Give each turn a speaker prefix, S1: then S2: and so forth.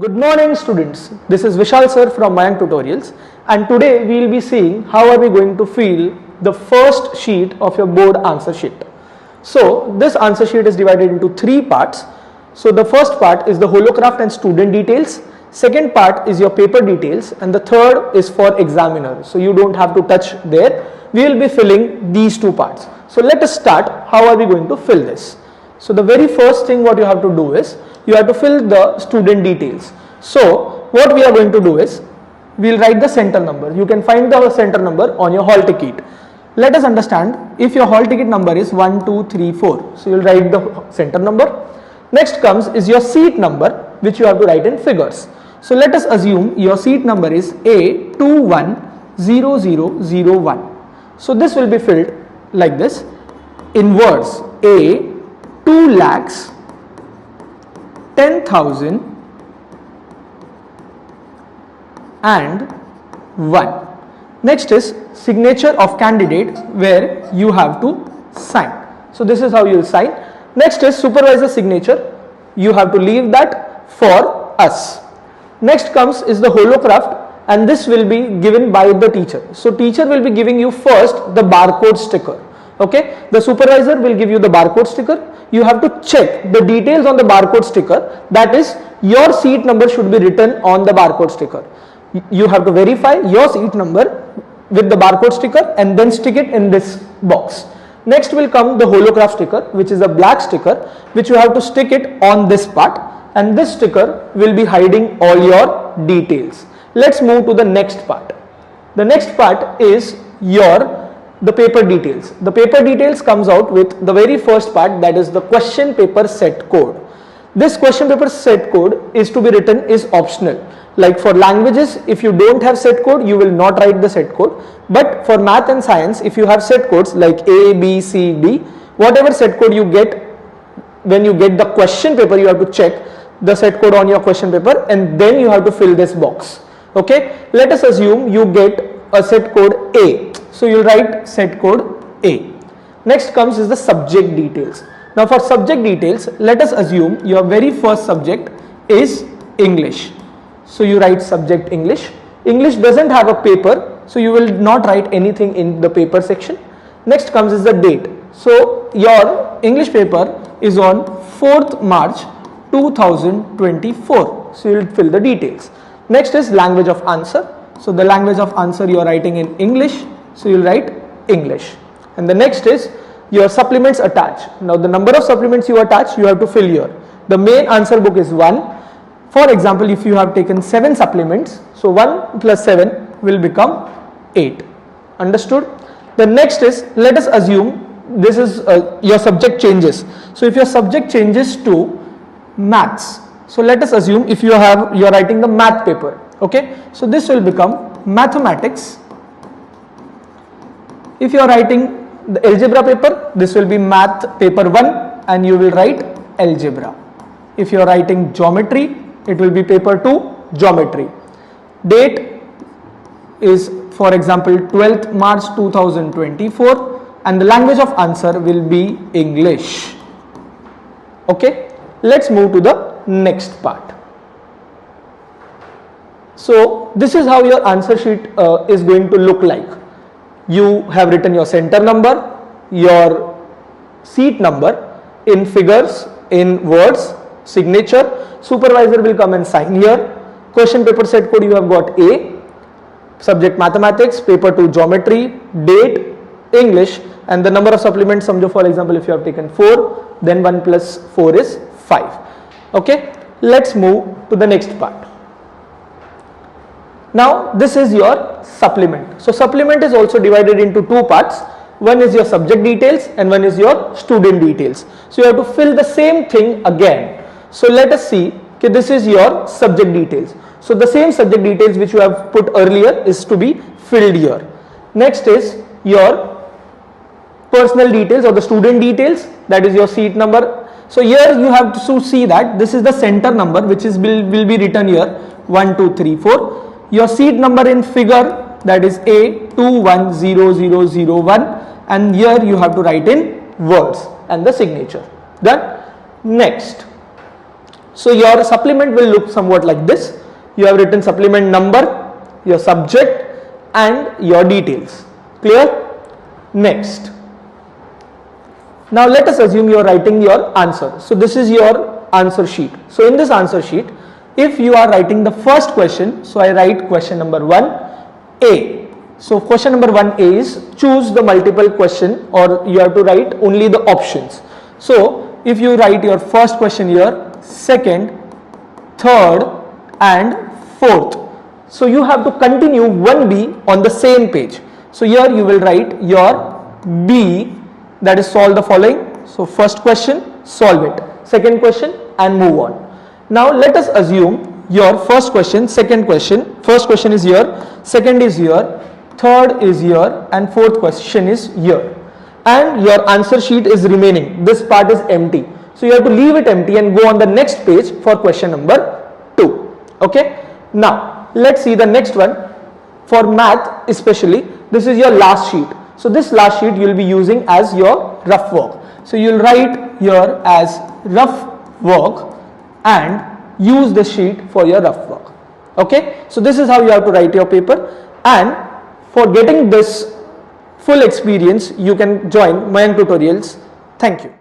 S1: Good morning students, this is Vishal sir from Mayank Tutorials, and today we will be seeing how are we going to fill the first sheet of your board answer sheet. So this answer sheet is divided into three parts. So the first part is the holocraft and student details, second part is your paper details, and the third is for examiner. So you don't have to touch there, we will be filling these two parts. So let us start. How are we going to fill this? So the very first thing what you have to do is you have to fill the student details. So what we are going to do is we will write the center number. You can find the center number on your hall ticket. Let us understand if your hall ticket number is 1, 2, 3, 4. So you will write the center number. Next comes is your seat number, which you have to write in figures. So let us assume your seat number is A210001. So this will be filled like this in words: A 2,10,000 and 1. Next is signature of candidate, where you have to sign. So this is how you will sign. Next is supervisor signature. You have to leave that for us. Next comes is the holocraft, and this will be given by the teacher. So teacher will be giving you first the barcode sticker. Okay, the supervisor will give you the barcode sticker. You have to check the details on the barcode sticker, that is your seat number should be written on the barcode sticker. You have to verify your seat number with the barcode sticker and then stick it in this box. Next will come the holocraft sticker, which is a black sticker, which you have to stick it on this part, and this sticker will be hiding all your details. Let's move to the next part. The next part is the paper details. The paper details comes out with the very first part, that is the question paper set code. This question paper set code is to be written is optional. Like for languages, if you don't have set code, you will not write the set code. But for math and science, if you have set codes like A, B, C, D, whatever set code you get, when you get the question paper, you have to check the set code on your question paper and then you have to fill this box. Okay, let us assume you get a set code A. So you will write set code A. Next comes is the subject details. Now for subject details, let us assume your very first subject is English. So you write subject English. English doesn't have a paper, so you will not write anything in the paper section. Next comes is the date. So your English paper is on 4th March 2024. So you will fill the details. Next is language of answer. So the language of answer you are writing in English. So you will write English. And the next is your supplements attached. Now the number of supplements you attach, you have to fill here. The main answer book is 1. For example, if you have taken 7 supplements, so 1 plus 7 will become 8. Understood? The next is, let us assume this is your subject changes. So if your subject changes to maths, so let us assume if you are writing the math paper. Okay, so this will become mathematics. If you are writing the algebra paper, this will be math paper 1 and you will write algebra. If you are writing geometry, it will be paper 2 geometry. Date is, for example, 12th March 2024, and the language of answer will be English. Okay, let's move to the next part. So this is how your answer sheet is going to look like. You have written your center number, your seat number in figures, in words, signature. Supervisor will come and sign here. Question paper set code you have got A, subject mathematics, paper 2 geometry, date English, and the number of supplements, for example, if you have taken 4, then 1 plus 4 is 5. Okay, let's move to the next part. Now this is your supplement. So supplement is also divided into two parts. One is your subject details and one is your student details. So you have to fill the same thing again. So let us see, okay, this is your subject details. So the same subject details which you have put earlier is to be filled here. Next is your personal details or the student details, that is your seat number. So here you have to see that this is the center number which is will be written here 1, 2, 3, 4. Your seat number in figure, that is A210001, and here you have to write in words and the signature. Done. Next, So your supplement will look somewhat like this. You have written supplement number, your subject and your details. Clear? Next. Now let us assume you are writing your answer. So this is your answer sheet. So in this answer sheet, if you are writing the first question, so I write question number 1A. So question number 1A is choose the multiple question, or you have to write only the options. So if you write your first question here, second, third and fourth. So you have to continue 1B on the same page. So here you will write your B, that is solve the following. So first question, solve it. Second question and move on. Now let us assume your first question, second question, first question is here, second is here, third is here and fourth question is here. And your answer sheet is remaining. This part is empty. So you have to leave it empty and go on the next page for question number 2. Okay. Now let's see the next one. For math especially, this is your last sheet. So this last sheet you will be using as your rough work. So you will write here as rough work and use the sheet for your rough work. Okay. So this is how you have to write your paper, and for getting this full experience you can join Mayank Tutorials. Thank you.